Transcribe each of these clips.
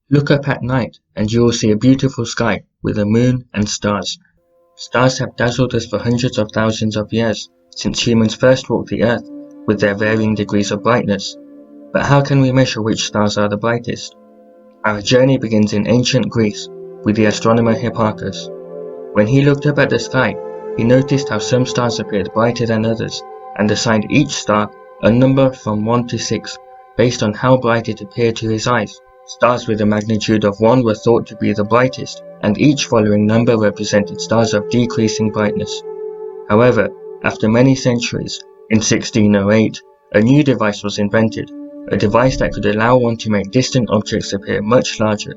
Look up at night and you will see a beautiful sky with a moon and stars. Stars have dazzled us for hundreds of thousands of years since humans first walked the earth with their varying degrees of brightness. But how can we measure which stars are the brightest? Our journey begins in ancient Greece with the astronomer Hipparchus. When he looked up at the sky, he noticed how some stars appeared brighter than others and assigned each star a number from 1 to 6 based on how bright it appeared to his eyes. Stars with a magnitude of 1 were thought to be the brightest, and each following number represented stars of decreasing brightness. However, after many centuries, in 1608, a new device was invented, a device that could allow one to make distant objects appear much larger.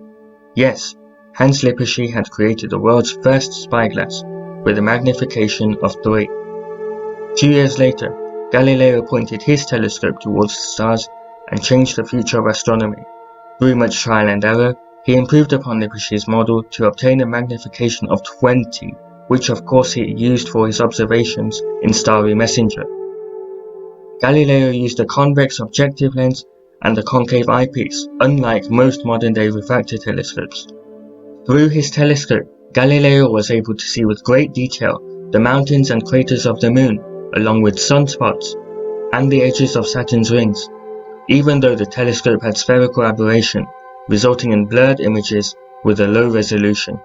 Yes, Hans Lippershey had created the world's first spyglass, with a magnification of 3. 2 years later, Galileo pointed his telescope towards the stars and changed the future of astronomy. Through much trial and error, he improved upon Lippershey's model to obtain a magnification of 20, which of course he used for his observations in Starry Messenger. Galileo used a convex objective lens and a concave eyepiece, unlike most modern-day refractor telescopes. Through his telescope, Galileo was able to see with great detail the mountains and craters of the Moon, along with sunspots and the edges of Saturn's rings, even though the telescope had spherical aberration, resulting in blurred images with a low resolution.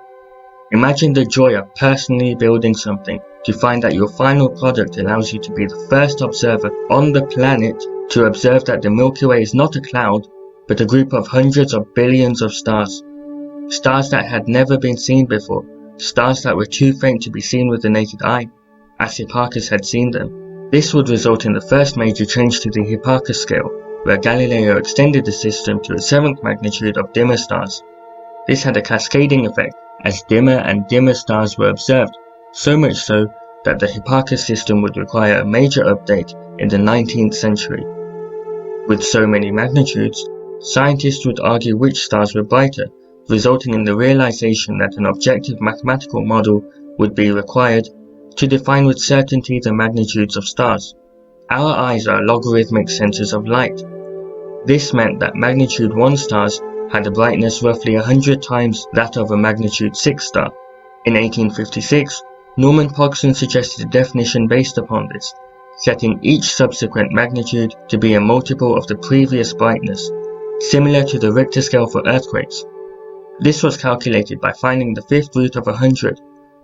Imagine the joy of personally building something to find that your final product allows you to be the first observer on the planet to observe that the Milky Way is not a cloud, but a group of hundreds of billions of stars. Stars that had never been seen before, stars that were too faint to be seen with the naked eye, as Hipparchus had seen them. This would result in the first major change to the Hipparchus scale, where Galileo extended the system to a 7th magnitude of dimmer stars. This had a cascading effect as dimmer and dimmer stars were observed, so much so that the Hipparchus system would require a major update in the 19th century. With so many magnitudes, scientists would argue which stars were brighter, resulting in the realization that an objective mathematical model would be required to define with certainty the magnitudes of stars. Our eyes are logarithmic sensors of light. This meant that magnitude 1 stars had a brightness roughly 100 times that of a magnitude 6 star. In 1856, Norman Pogson suggested a definition based upon this, setting each subsequent magnitude to be a multiple of the previous brightness, similar to the Richter scale for earthquakes. This was calculated by finding the 5th root of 100,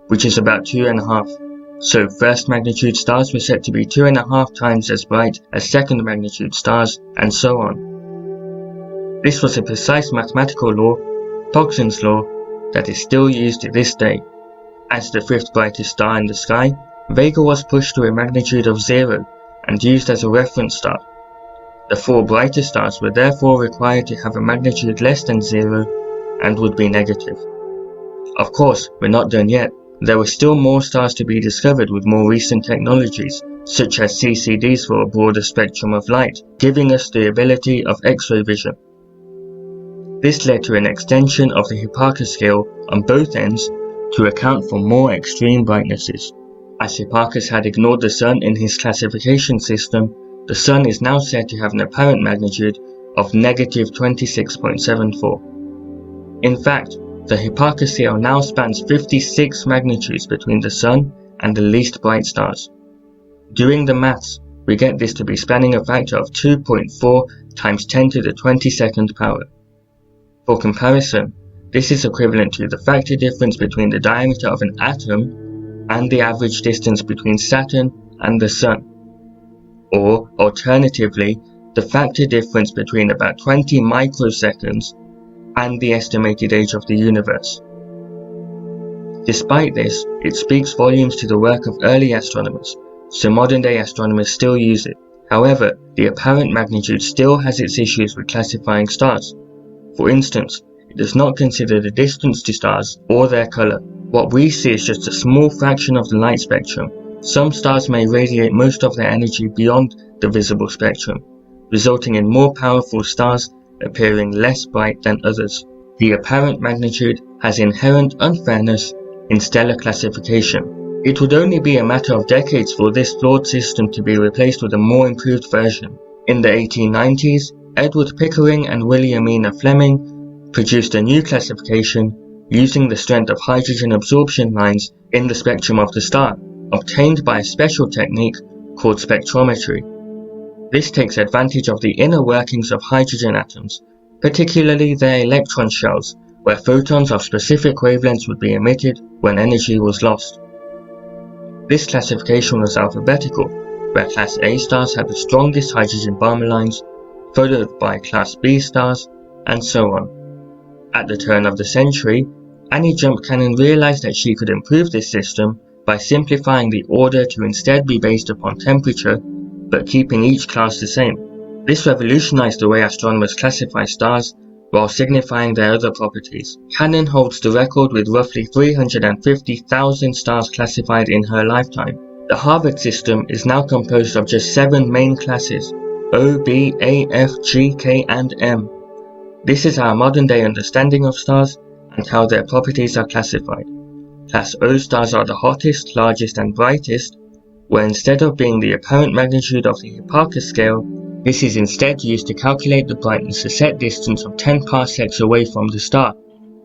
which is about 2.5. So first magnitude stars were set to be 2.5 times as bright as second magnitude stars, and so on. This was a precise mathematical law, Pogson's law, that is still used to this day. As the 5th brightest star in the sky, Vega was pushed to a magnitude of 0 and used as a reference star. The 4 brightest stars were therefore required to have a magnitude less than 0 and would be negative. Of course, we're not done yet. There were still more stars to be discovered with more recent technologies, such as CCDs for a broader spectrum of light, giving us the ability of X-ray vision. This led to an extension of the Hipparchus scale on both ends to account for more extreme brightnesses. As Hipparchus had ignored the Sun in his classification system, the Sun is now said to have an apparent magnitude of negative 26.74. In fact, the Hipparchus scale now spans 56 magnitudes between the Sun and the least bright stars. Doing the maths, we get this to be spanning a factor of 2.4 times 10 to the 22nd power. For comparison, this is equivalent to the factor difference between the diameter of an atom and the average distance between Saturn and the Sun, or alternatively, the factor difference between about 20 microseconds and the estimated age of the universe. Despite this, it speaks volumes to the work of early astronomers, so modern-day astronomers still use it. However, the apparent magnitude still has its issues with classifying stars. For instance, it does not consider the distance to stars or their color. What we see is just a small fraction of the light spectrum. Some stars may radiate most of their energy beyond the visible spectrum, resulting in more powerful stars appearing less bright than others. The apparent magnitude has inherent unfairness in stellar classification. It would only be a matter of decades for this flawed system to be replaced with a more improved version. In the 1890s, Edward Pickering and Williamina Fleming produced a new classification using the strength of hydrogen absorption lines in the spectrum of the star, obtained by a special technique called spectrometry. This takes advantage of the inner workings of hydrogen atoms, particularly their electron shells, where photons of specific wavelengths would be emitted when energy was lost. This classification was alphabetical, where Class A stars had the strongest hydrogen Balmer lines, followed by Class B stars, and so on. At the turn of the century, Annie Jump Cannon realized that she could improve this system by simplifying the order to instead be based upon temperature, but keeping each class the same. This revolutionized the way astronomers classify stars while signifying their other properties. Cannon holds the record with roughly 350,000 stars classified in her lifetime. The Harvard system is now composed of just 7 main classes: O, B, A, F, G, K, and M. This is our modern-day understanding of stars and how their properties are classified. Class O stars are the hottest, largest, and brightest, where instead of being the apparent magnitude of the Hipparcos scale, this is instead used to calculate the brightness a set distance of 10 parsecs away from the star,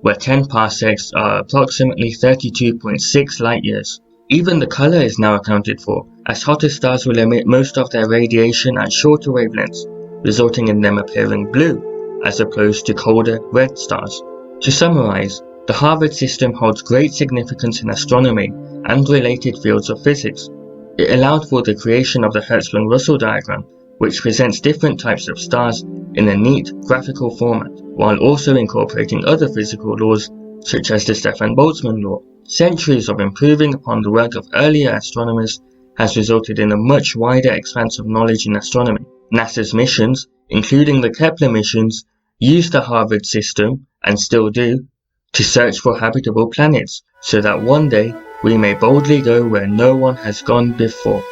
where 10 parsecs are approximately 32.6 light years. Even the color is now accounted for, as hotter stars will emit most of their radiation at shorter wavelengths, resulting in them appearing blue, as opposed to colder red stars. To summarize, the Harvard system holds great significance in astronomy and related fields of physics. It allowed for the creation of the Hertzsprung-Russell diagram, which presents different types of stars in a neat graphical format, while also incorporating other physical laws such as the Stefan-Boltzmann law. Centuries of improving upon the work of earlier astronomers has resulted in a much wider expanse of knowledge in astronomy. NASA's missions, including the Kepler missions, used the Harvard system, and still do, to search for habitable planets, so that one day we may boldly go where no one has gone before.